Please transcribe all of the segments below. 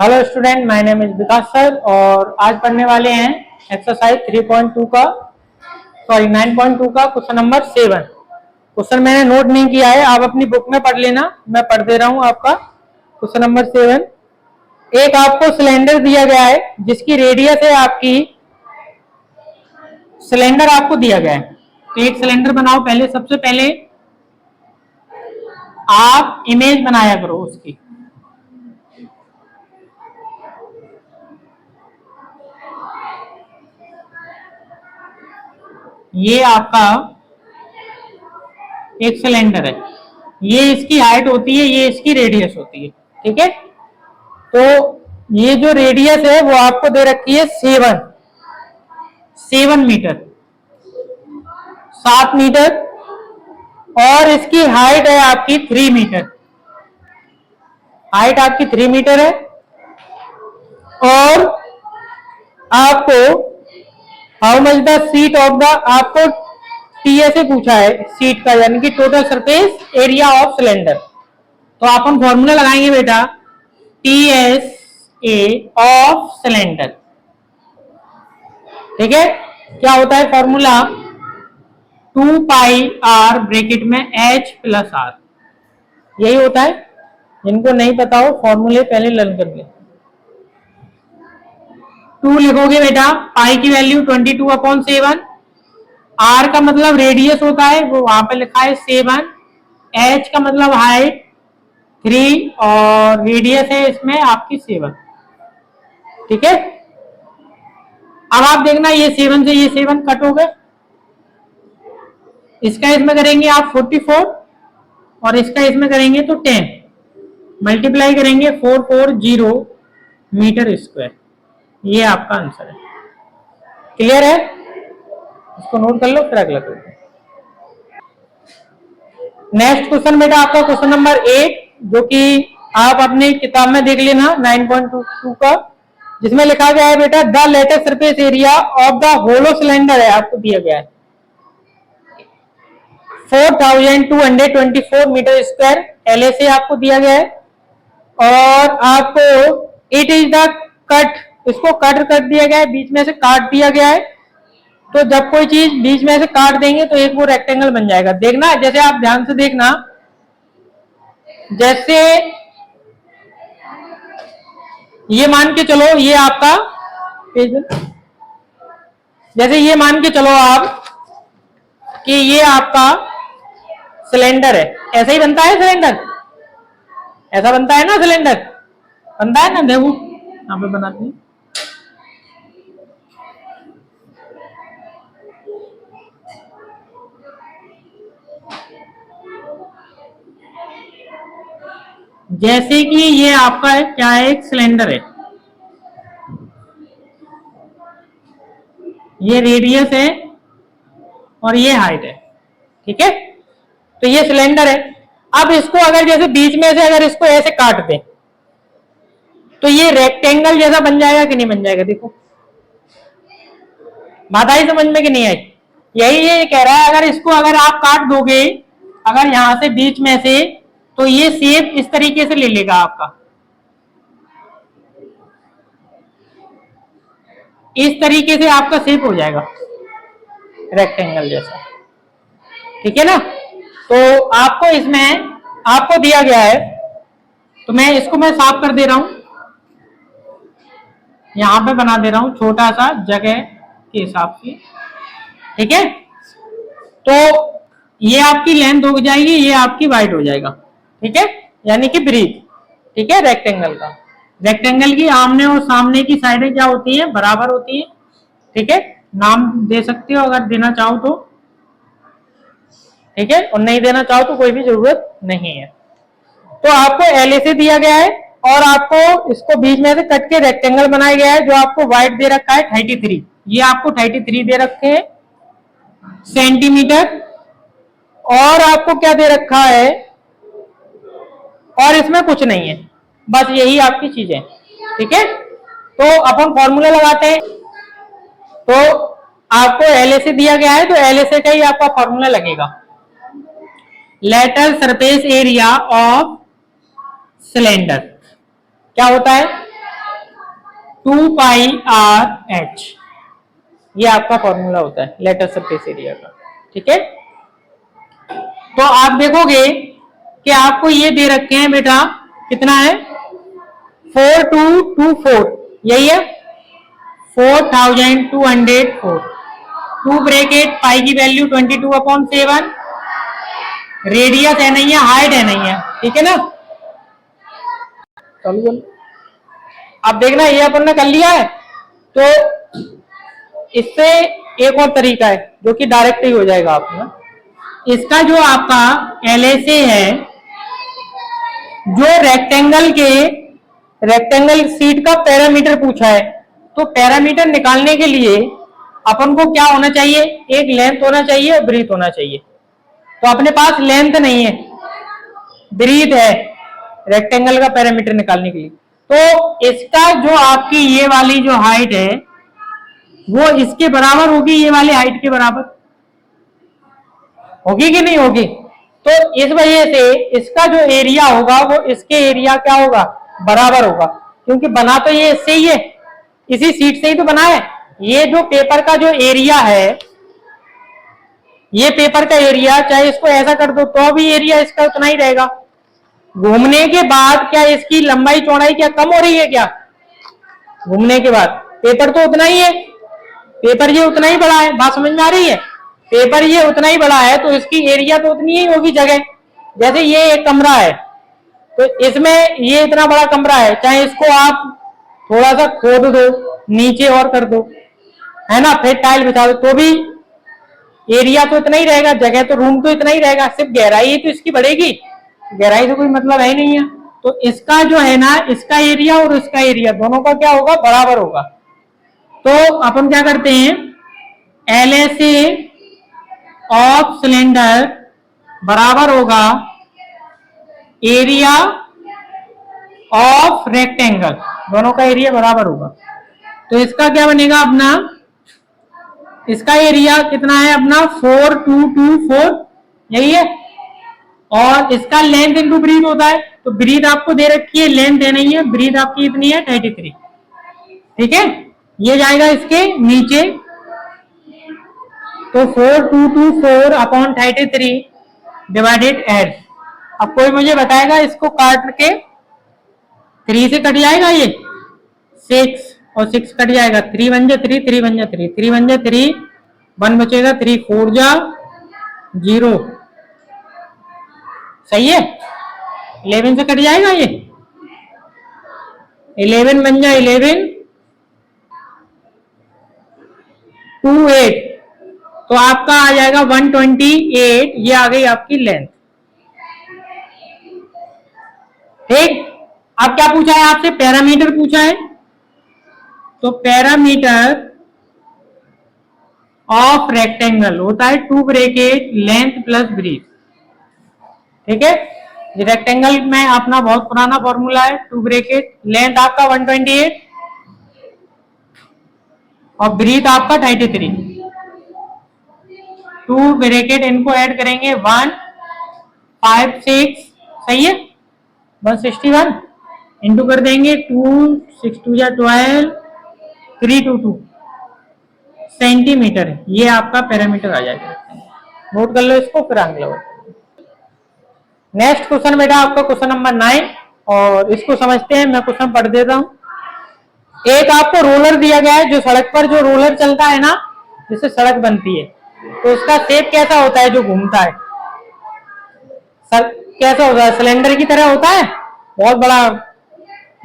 Hello student, my name is Vikas sir और आज पढ़ने वाले हैं एक्सरसाइज 3.2 का 9.2 का क्वेश्चन नंबर 7। क्वेश्चन मैंने नोट नहीं किया है, आप अपनी बुक में पढ़ लेना। मैं पढ़ दे रहा हूं आपका क्वेश्चन नंबर 7। एक आपको सिलेंडर दिया गया है जिसकी रेडियस है आपकी, सिलेंडर आपको दिया गया है तो एक सिलेंडर बनाओ। पहले सबसे पहले आप इमेज बनाया करो उसकी। ये आपका एक सिलेंडर है, ये इसकी हाइट होती है, ये इसकी रेडियस होती है। ठीक है, तो ये जो रेडियस है वो आपको दे रखी है 7 मीटर, 7 मीटर, और इसकी हाइट है आपकी 3 मीटर। हाइट आपकी 3 मीटर है और आपको how much the seat of the, आपको टीएसए पूछा है सीट का, यानी कि total surface area of cylinder. तो अपन फॉर्मूला लगाएंगे बेटा, टीएसए ऑफ सिलेंडर। ठीक है, क्या होता है फॉर्मूला? 2 पाई आर ब्रैकेट में एच प्लस आर, यही होता है। जिनको नहीं पता हो फॉर्मूले पहले लर्न कर ले। 2 लिखोगे बेटा, पाई की वैल्यू 22/7, आर का मतलब रेडियस होता है, वो वहां पे लिखा है 7, एच का मतलब हाइट 3 और रेडियस है इसमें आपकी 7। ठीक है, अब आप देखना ये 7 से ये 7 कट हो गए, इसका इसमें करेंगे आप 44 और इसका इसमें करेंगे तो 10, मल्टीप्लाई करेंगे 440 मीटर स्क्वायर। ये आपका आंसर है। क्लियर है? इसको नोट कर लो, फिर अगला करते हैं। नेक्स्ट क्वेश्चन बेटा आपका क्वेश्चन नंबर 8, जो कि आप अपनी किताब में देख लेना 9.2 का, जिसमें लिखा गया है बेटा the lateral surface area of the hollow cylinder है, आपको दिया गया है 4224 मीटर स्क्वायर, एलएसए आपको दिया गया है और आपको इट इज द कट, इसको कट कर दिया गया है, बीच में से काट दिया गया है। तो जब कोई चीज बीच में से काट देंगे तो एक वो रेक्टेंगल बन जाएगा। देखना, जैसे आप ध्यान से देखना, जैसे ये मान के चलो ये आपका, जैसे ये मान के चलो आप कि ये आपका सिलेंडर है, ऐसा ही बनता है सिलेंडर, ऐसा बनता है ना सिलेंडर, बनता है ना। देखो यहाँ पे बनाते हैं, जैसे कि ये आपका है, क्या है, एक सिलेंडर है, ये रेडियस है और ये हाइट है। ठीक है, तो ये सिलेंडर है। अब इसको अगर जैसे बीच में से अगर इसको ऐसे काट दें तो ये रेक्टेंगल जैसा बन जाएगा कि नहीं बन जाएगा? देखो बात आई समझ में कि नहीं आई? यही ये कह रहा है, अगर इसको अगर आप काट दोगे अगर यहां से बीच में से, तो ये शेप इस तरीके से ले लेगा आपका, इस तरीके से आपका शेप हो जाएगा रेक्टेंगल जैसा। ठीक है ना, तो आपको इसमें आपको दिया गया है, तो मैं इसको मैं साफ कर दे रहा हूं, यहां पे बना दे रहा हूं छोटा सा जगह के हिसाब से। ठीक है, तो ये आपकी लेंथ हो जाएगी, ये आपकी वाइड हो जाएगा। ठीक है, यानी कि ब्रीथ। ठीक है, रेक्टेंगल का, रेक्टेंगल की आमने और सामने की साइडें क्या होती हैं? बराबर होती हैं। ठीक है, नाम दे सकते हो अगर देना चाहो तो, ठीक है, और नहीं देना चाहो तो कोई भी जरूरत नहीं है। तो आपको एलएसी दिया गया है और आपको इसको बीच में से कट के रेक्टेंगल बनाया गया है, जो आपको वाइड दे रखा है 33, ये आपको 33 दे रखे हैं सेंटीमीटर, और आपको क्या दे रखा है, और इसमें कुछ नहीं है, बस यही आपकी चीजें। ठीक है, तो अपन फॉर्मूला लगाते हैं। तो आपको एलएसी दिया गया है तो एलएसी का ही आपका फॉर्मूला लगेगा, lateral surface area of cylinder. क्या होता है? 2πr/h, ये आपका फॉर्मूला होता है लेटस सरफेस एरिया का। ठीक है, तो आप देखोगे कि आपको ये दे रखे हैं बेटा, कितना है 4224, यही है 4204, 2 ब्रैकेट पाई की वैल्यू 22/7, रेडियस है नहीं है, हाइट है नहीं है। ठीक है ना, चलिए अब देखना ये अपन ने कर लिया है। तो इससे एक और तरीका है जो कि डायरेक्ट ही हो जाएगा आपका, इसका जो आपका LSA है, जो रेक्टेंगल सीट का पैरामीटर पूछा है, तो पैरामीटर निकालने के लिए अपन को क्या होना चाहिए, एक लेंथ होना चाहिए और ब्रीथ होना चाहिए। तो अपने पास लेंथ नहीं है, ब्रीथ है रेक्टेंगल का पैरामीटर निकालने के लिए। तो इसका जो आपकी ये वाली जो हाइट है वो इसके बराबर होगी, ये वाली हाइट के बराबर होगी कि नहीं होगी। तो इस वजह से इसका जो एरिया होगा वो इसके एरिया क्या होगा, बराबर होगा, क्योंकि बना तो ये इससे ही है, इसी सीट से ही तो बना है। ये जो पेपर का जो एरिया है, ये पेपर का एरिया, चाहे इसको ऐसा कर दो तो भी एरिया इसका उतना ही रहेगा। घूमने के बाद क्या इसकी लंबाई चौड़ाई क्या कम हो रही है क्या, घूमने के बाद पेपर तो उतना ही है, पेपर ये उतना ही बड़ा है, बात समझ में आ रही है, पेपर ये उतना ही बड़ा है तो इसकी एरिया तो उतनी ही होगी जगह। जैसे ये एक कमरा है तो इसमें ये इतना बड़ा कमरा है, चाहे इसको आप थोड़ा सा खोद दो, नीचे और कर दो, है ना, फिर टाइल बिछा दो, तो भी एरिया तो इतना ही रहेगा, जगह तो रूम तो इतना ही रहेगा, सिर्फ गहराई तो इसकी बढ़ेगी, गहराई से कोई मतलब है ही नहीं है। तो इसका जो है ना, इसका एरिया और इसका एरिया दोनों का क्या होगा, बराबर होगा। तो अपन क्या करते हैं, LSA ऑफ सिलेंडर बराबर होगा एरिया ऑफ रेक्टेंगल, दोनों का एरिया बराबर होगा। तो इसका क्या बनेगा अपना, इसका एरिया कितना है अपना 4224, यही है, और इसका लेंथ इंटू ब्रीथ होता है। तो ब्रीथ आपको दे रखी है, लेंथ है नहीं है, ब्रीथ आपकी इतनी है 33। ठीक है, ये जाएगा इसके नीचे, तो 4224/33 डिवाइडेड एच। अब कोई मुझे बताएगा इसको काट के 3 से कट जाएगा, ये 6 और 6 कट जाएगा, 3 बन जा 3, 3 बन जा 3, 3 बन जा 3, 1 बचेगा, 3 4 जा 0, सही है। 11 से कट जाएगा, ये 11 बन जा 11 2 8, तो आपका आ जाएगा 128, ये आ गई आपकी लेंथ। ठीक, अब क्या पूछा है आपसे, पैरामीटर पूछा है, तो पैरामीटर ऑफ रेक्टेंगल होता है 2 ब्रैकेट लेंथ प्लस ब्रीथ। ठीक है, रेक्टेंगल में अपना बहुत पुराना फॉर्मूला है, 2 ब्रैकेट लेंथ आपका 128 और ब्रीथ आपका 33, 2 ब्रैकेट इनको ऐड करेंगे 1 5 6, सही है, 161 इंटू कर देंगे 2 6 2 जा 12 322 सेंटीमीटर, ये आपका पैरामीटर आ जाएगा। नोट कर लो इसको, फिर आगे लो। नेक्स्ट क्वेश्चन बेटा आपका क्वेश्चन नंबर 9, और इसको समझते हैं, मैं क्वेश्चन पढ़ देता हूं। एक आपको रोलर दिया गया है, जो सड़क पर जो रोलर चलता है ना, जिससे सड़क बनती है, तो उसका शेप कैसा होता है, जो घूमता है, सर कैसा होता है, सिलेंडर की तरह होता है, बहुत बड़ा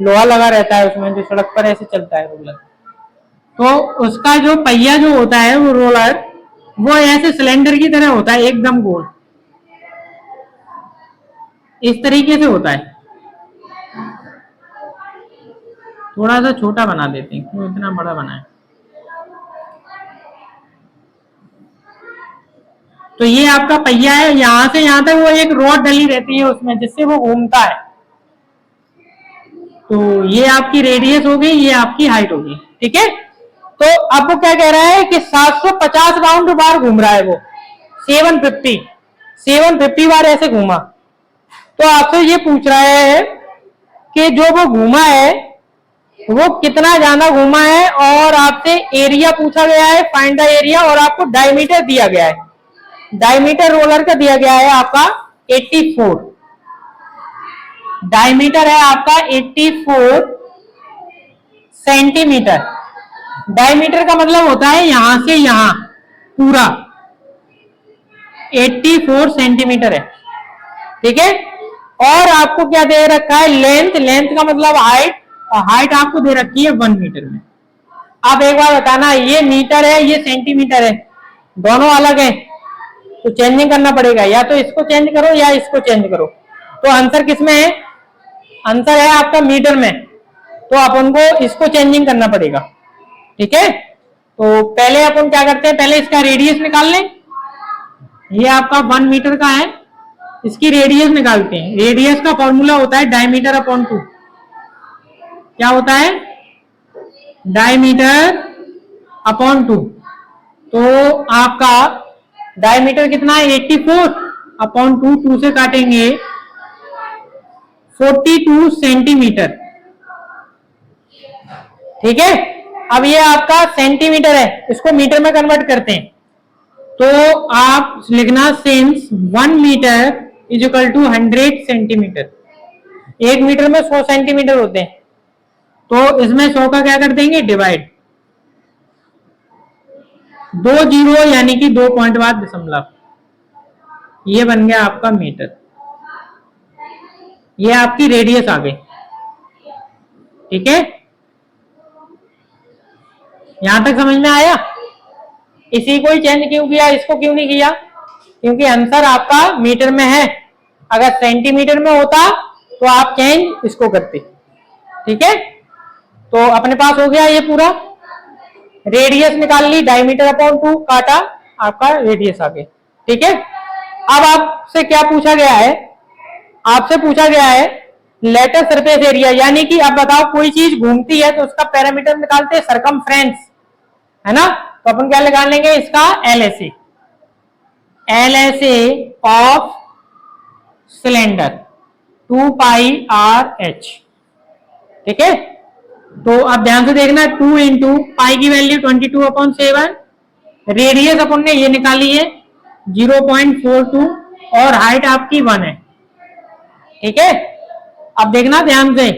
लोहा लगा रहता है उसमें, जो सड़क पर ऐसे चलता है रोलर। तो उसका जो पहिया जो होता है वो रोलर, वो ऐसे सिलेंडर की तरह होता है, एकदम गोल, इस तरीके से होता है। थोड़ा सा छोटा बना देते हैं, क्यों इतना बड़ा बनाए। तो ये आपका पहिया है, यहां से यहां तक वो एक रॉड डली रहती है उसमें, जिससे वो घूमता है। तो ये आपकी रेडियस हो गई, ये आपकी हाइट होगी। ठीक है, तो अब वो क्या कह रहा है कि 750 राउंड बार घूम रहा है वो, 750 बार ऐसे घूमा। तो आपसे ये पूछ रहा है कि जो वो घूमा है वो कितना ज्यादा घूमा है, और आपसे एरिया पूछा गया है, फाइंड द एरिया, और आपको डायमीटर दिया गया है। डायमीटर रोलर का दिया गया है आपका 84, डायमीटर है आपका 84 सेंटीमीटर। डायमीटर का मतलब होता है यहां से यहां पूरा 84 सेंटीमीटर है, ठीक है। और आपको क्या दे रखा है, लेंथ, लेंथ का मतलब हाइट, हाइट आपको दे रखी है 1 मीटर में। आप एक बार बताना, ये मीटर है ये सेंटीमीटर है, दोनों अलग है, तो चेंजिंग करना पड़ेगा, या तो इसको चेंज करो या इसको चेंज करो। तो आंसर किसमें है, आंसर है आपका मीटर में, तो अपन को इसको चेंजिंग करना पड़ेगा, ठीक है। तो पहले अपन क्या करते हैं, पहले इसका रेडियस निकाल लें। ये आपका 1 मीटर का है, इसकी रेडियस निकालते हैं। रेडियस का फॉर्मूला होता है डायमीटर अपॉन 2। क्या होता है, डायमीटर अपॉन 2। तो आपका डायमीटर कितना है 84 अपॉन 2, 2 से काटेंगे 42 सेंटीमीटर, ठीक है। अब ये आपका सेंटीमीटर है, इसको मीटर में कन्वर्ट करते हैं, तो आप लिखना since 1 metre is equal to 100 centimetre. 1 metre में 100 सेंटीमीटर होते हैं, तो इसमें 100 का क्या कर देंगे, डिवाइड, 2 जीरो यानी कि 2 पॉइंट बाद दशमलव, ये बन गया आपका मीटर। ये आपकी रेडियस आ गई, ठीक है। यहां तक समझ में आया। इसी को ही चेंज क्यों किया, इसको क्यों नहीं किया, क्योंकि आंसर आपका मीटर में है। अगर सेंटीमीटर में होता तो आप चेंज इसको करते, ठीक है। तो अपने पास हो गया ये पूरा, रेडियस निकाल ली, डायमीटर अपॉन 2 काटा, आपका रेडियस आ गया, ठीक है। अब आपसे क्या पूछा गया है, आपसे पूछा गया है लेटर सरफेस एरिया, यानी कि अब बताओ कोई चीज घूमती है तो उसका पैरामीटर निकालते हैं सरकमफ्रेंस, है ना। तो अपन क्या निकाल लेंगे इसका, LSA, LSA of cylinder 2 pi RH, ठीक है। तो आप ध्यान से देखना, 2 इंटू पाई की वैल्यू 22/7, रेडियस अपन ने ये निकाली है 0.42, और हाइट आपकी 1 है, ठीक है। अब देखना ध्यान से,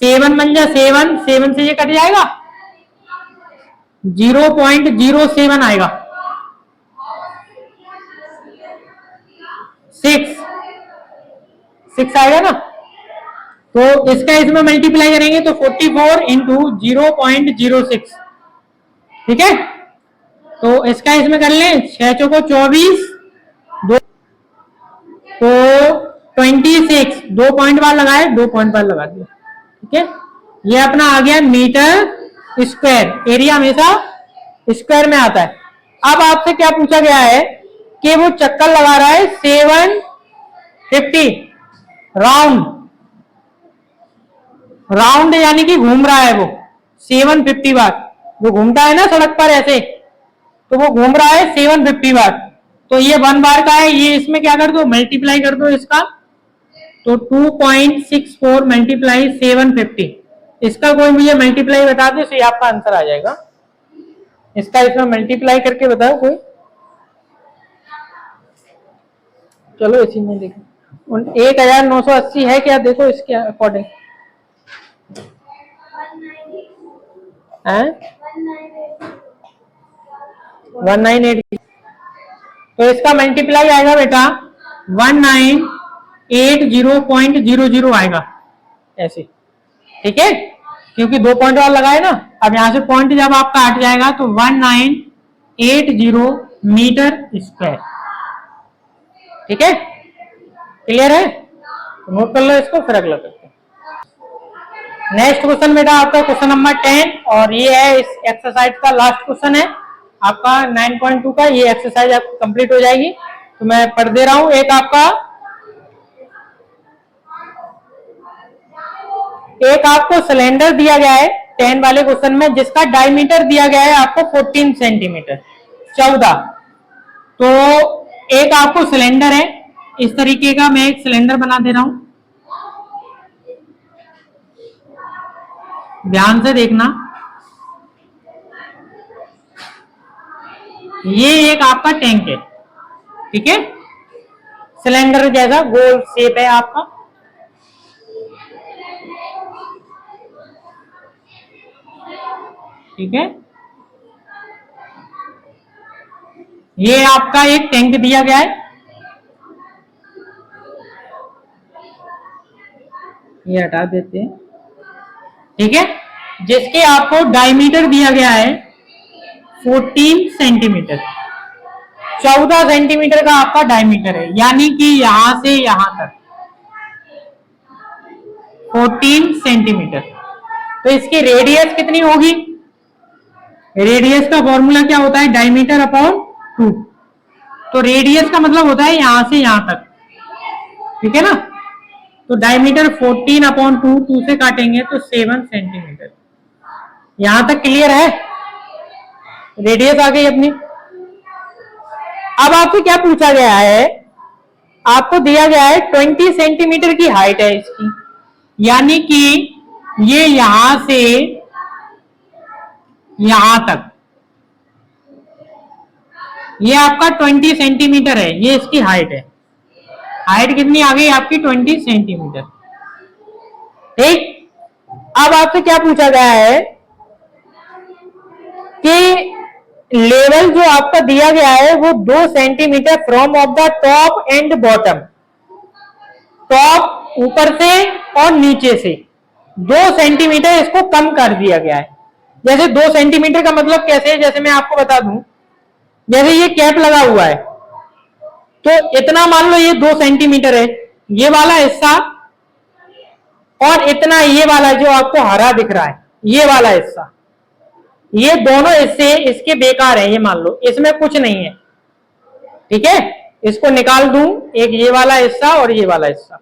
7 बन जा 7, 7 से ये कट जाएगा, 0.07 आएगा, 6 आएगा ना। तो इसका इसमें मल्टीप्लाई करेंगे तो 44 इंटू 0.06, ठीक है। तो इसका इसमें कर लें, 6 चौको 24, 2 तो 26, 2 पॉइंट बार लगाए, 2 पॉइंट बार लगा दिया, ठीक है। ये अपना आ गया मीटर स्क्वायर, एरिया हमेशा स्क्वायर में आता है। अब आपसे क्या पूछा गया है कि वो चक्कर लगा रहा है 750 राउंड, राउंड यानी कि घूम रहा है वो 750 बार, वो घूमता है ना सड़क पर ऐसे, तो वो घूम रहा है 750 बार। तो ये 1 बार का है, ये इसमें क्या कर दो, मल्टीप्लाई कर दो इसका, तो 2.64 मल्टीप्लाई 750, इसका कोई मुझे मल्टीप्लाई बता दो, तो आपका आंसर आ जाएगा। इसका इसमें मल्टीप्लाई करके बताओ कोई, चलो इसी में देखो 1980 है क्या, देखो इसके अकॉर्डिंग है 198, तो इसका मल्टीप्लाई आएगा बेटा 1980.00 आएगा ऐसे, ठीक है, क्योंकि 2 पॉइंट और लगाए ना। अब यहां से पॉइंट जब आपका हट जाएगा तो 1980 मीटर स्क्वायर, ठीक है। क्लियर है, तो नोट कर लो इसको, फिर अगला करते हैं। नेक्स्ट क्वेश्चन बेटा आपका क्वेश्चन नंबर 10, और ये है इस एक्सरसाइज का लास्ट क्वेश्चन है आपका 9.2 का। ये एक्सरसाइज आपको कंप्लीट हो जाएगी, तो मैं पढ़ दे रहा हूं। एक आपको सिलेंडर दिया गया है 10 वाले क्वेश्चन में, जिसका डायमीटर दिया गया है आपको 14 सेंटीमीटर 14। तो एक आपको सिलेंडर है, इस तरीके का मैं एक सिलेंडर बना दे रहा हूं, ध्यान से देखना, ये एक आपका टैंक है, ठीक है, सिलेंडर जैसा गोल शेप है आपका। ठीक है, ये आपका एक टैंक दिया गया है, ये हटा देते हैं। ठीक है, जिसके आपको डायमीटर दिया गया है 14 सेंटीमीटर, 14 सेंटीमीटर का आपका डायमीटर है, यानी कि यहां से यहां तक 14 सेंटीमीटर। तो इसकी रेडियस कितनी होगी? रेडियस का फॉर्मूला क्या होता है? Diameter upon 2। तो रेडियस का मतलब होता है यहां से यहां तक, ठीक है ना। तो डायमीटर 14 अपॉन 2, 2 से काटेंगे तो 7 सेंटीमीटर। यहां तक क्लियर है? रेडियस आ गई अपनी। अब आपसे क्या पूछा गया है? आपको दिया गया है 20 सेंटीमीटर की हाइट है इसकी, यानी कि ये यहां से यहां तक, ये आपका 20 सेंटीमीटर है, ये इसकी हाइट है। हाइट कितनी आ गई आपकी? 20 सेंटीमीटर। ठीक, अब आपसे क्या पूछा गया है कि लेवल जो आपका दिया गया है वो 2 centimetre from of the top and bottom, top ऊपर से और नीचे से 2 सेंटीमीटर इसको कम कर दिया गया है। जैसे 2 सेंटीमीटर का मतलब कैसे है, जैसे मैं आपको बता दूं, जैसे ये कैप लगा हुआ है तो इतना मान लो ये 2 सेंटीमीटर है, ये वाला हिस्सा, और इतना ये वाला जो आपको हरा दिख रहा है, ये वाला हिस्सा, ये दोनों हिस्से इसके बेकार है, ये मान लो इसमें कुछ नहीं है। ठीक है, इसको निकाल दूं, एक ये वाला हिस्सा और ये वाला हिस्सा,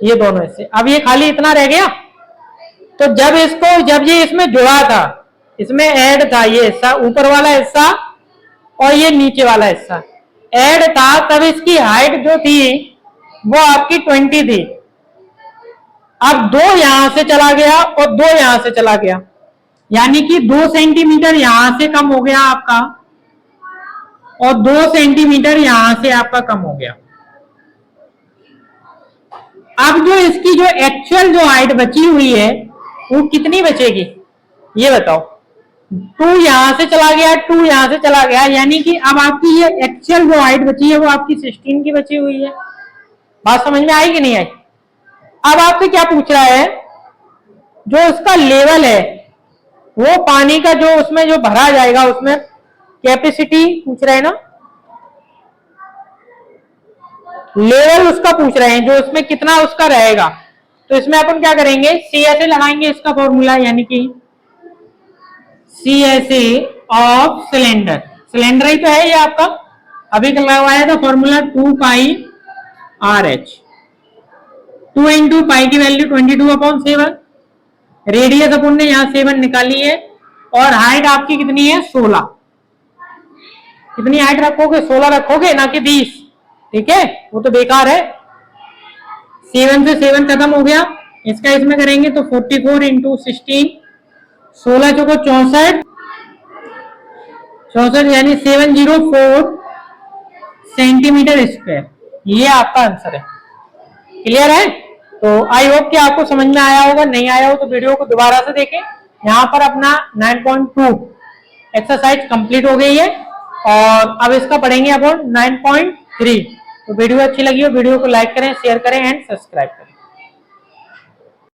ये दोनों हिस्से, अब ये खाली इतना रह गया। तो जब ये इसमें जुड़ा था, इसमें ऐड था ये हिस्सा, ऊपर वाला हिस्सा और ये नीचे वाला हिस्सा ऐड था, तब इसकी हाइट जो थी वो आपकी 20 थी। अब 2 यहां से चला गया और 2 यहां से चला गया, यानी कि 2 सेंटीमीटर यहां से कम हो गया आपका और 2 सेंटीमीटर यहां से आपका कम हो गया। अब जो इसकी जो एक्चुअल जो हाइट बची हुई है वो कितनी बचेगी ये बताओ? 2 यहां से चला गया, 2 यहां से चला गया, यानी कि अब आपकी ये एक्चुअल जो हाइट बची है वो आपकी 16 की बची हुई है। बात समझ में आई कि नहीं आई? अब आपसे क्या पूछ रहा है, जो इसका लेवल है वो पानी का जो उसमें जो भरा जाएगा उसमें कैपेसिटी पूछ रहे हैं ना, लेवल उसका पूछ रहे हैं, जो इसमें कितना उसका रहेगा। तो इसमें अपन क्या करेंगे, CSA लगाएंगे इसका फॉर्मूला, यानी कि CSA ऑफ सिलेंडर, सिलेंडर ही तो है ये आपका, अभी लगवाया था फॉर्मूला 2 पाई RH, 2 इंटू पाई की वैल्यू 22/7, रेडियस अपन ने यहां 7 निकाली है, और हाइट आपकी कितनी है? 16। कितनी हाइट रखोगे? 16 रखोगे, ना कि 20। ठीक है, वो तो बेकार है, 7 से 7 खत्म हो गया, इसका इसमें करेंगे तो 44 इंटू 16, 16 चौको 64, 64 यानी 704 सेंटीमीटर स्क्वायर, ये आपका आंसर है। क्लियर है? तो आई होप कि आपको समझ में आया होगा, नहीं आया हो तो वीडियो को दोबारा से देखें। यहाँ पर अपना 9.2 एक्सरसाइज कंप्लीट हो गई है, और अब इसका पढ़ेंगे अपन 9.3। तो वीडियो अच्छी लगी हो वीडियो को लाइक करें, शेयर करें एंड सब्सक्राइब करें।